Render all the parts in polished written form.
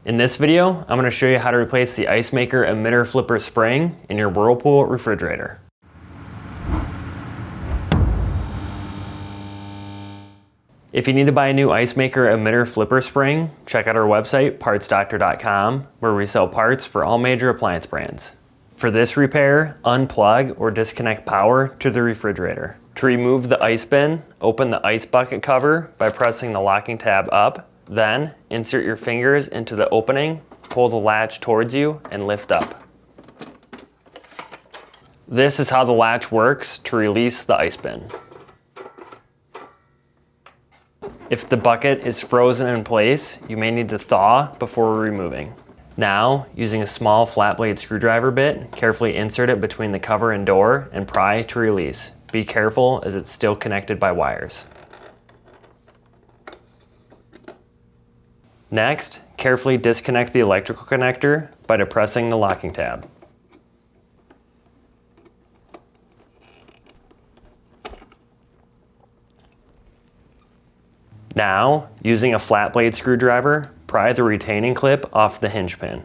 In this video, I'm going to show you how to replace the ice maker emitter flipper spring in your Whirlpool refrigerator. If you need to buy a new ice maker emitter flipper spring, check out our website, partsdoctor.com, where we sell parts for all major appliance brands. For this repair, unplug or disconnect power to the refrigerator. To remove the ice bin, open the ice bucket cover by pressing the locking tab up. Then, insert your fingers into the opening, pull the latch towards you, and lift up. This is how the latch works to release the ice bin. If the bucket is frozen in place, you may need to thaw before removing. Now, using a small flat blade screwdriver bit, carefully insert it between the cover and door and pry to release. Be careful as it's still connected by wires. Next, carefully disconnect the electrical connector by depressing the locking tab. Now, using a flat blade screwdriver, pry the retaining clip off the hinge pin.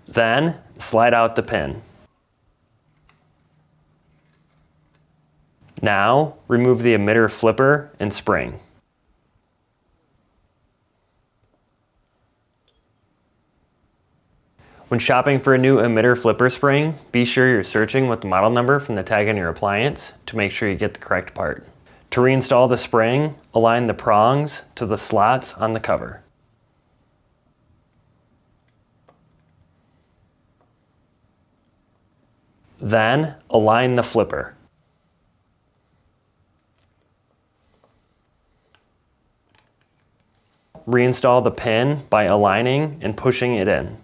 Then, slide out the pin. Now, remove the emitter flipper and spring. When shopping for a new emitter flipper spring, be sure you're searching with the model number from the tag on your appliance to make sure you get the correct part. To reinstall the spring, align the prongs to the slots on the cover. Then, align the flipper. Reinstall the pin by aligning and pushing it in.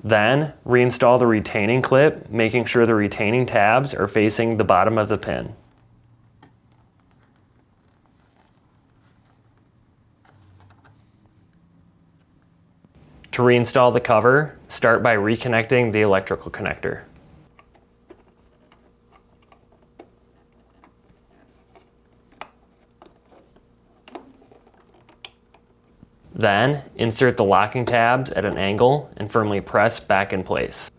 Then, reinstall the retaining clip, making sure the retaining tabs are facing the bottom of the pin. To reinstall the cover, start by reconnecting the electrical connector. Then, insert the locking tabs at an angle and firmly press back in place.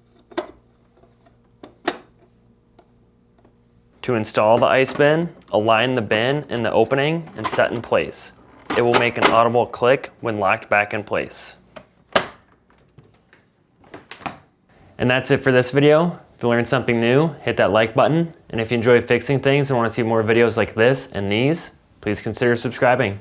To install the ice bin, align the bin in the opening and set in place. It will make an audible click when locked back in place. And that's it for this video. If you learned something new, hit that like button. And if you enjoy fixing things and want to see more videos like this and these, please consider subscribing.